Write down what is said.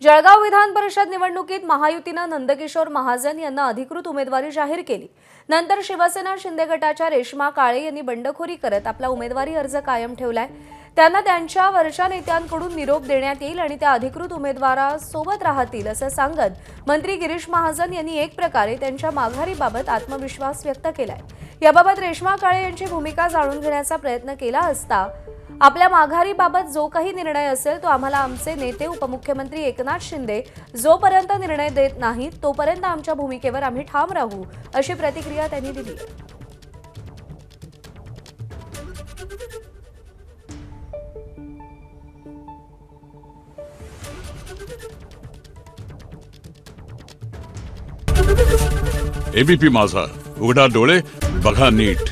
जळगाव विधान परिषद निवडणुकीत महायुतीने नंदकिशोर महाजन यांना अधिकृत उमेदवारी जाहीर केली। नंतर शिवसेना शिंदे गटाच्या रेश्मा काळे यांनी बंडखोरी करत आपला उमेदवारी अर्ज कायम ठेवलाय। त्यांना त्यांच्या वरच्या नेत्यांकडून निरोप देण्यात येईल आणि त्या अधिकृत उमेदवारासोबत राहतील असं सांगत मंत्री गिरीश महाजन यांनी एक प्रकारे त्यांच्या माघारीबाबत आत्मविश्वास व्यक्त केलाय। याबाबत रेश्मा काळे यांची भूमिका जाणून घेण्याचा प्रयत्न केला असता आपल्या माघारीबाबत जो काही निर्णय असेल तो आम्हाला आमचे नेते उपमुख्यमंत्री एकनाथ शिंदे जोपर्यंत निर्णय देत नाहीत तोपर्यंत आमच्या भूमिकेवर आम्ही ठाम राहू अशी प्रतिक्रिया त्यांनी दिली। एबीपी माझा, उघडा डोळे बघा नीट।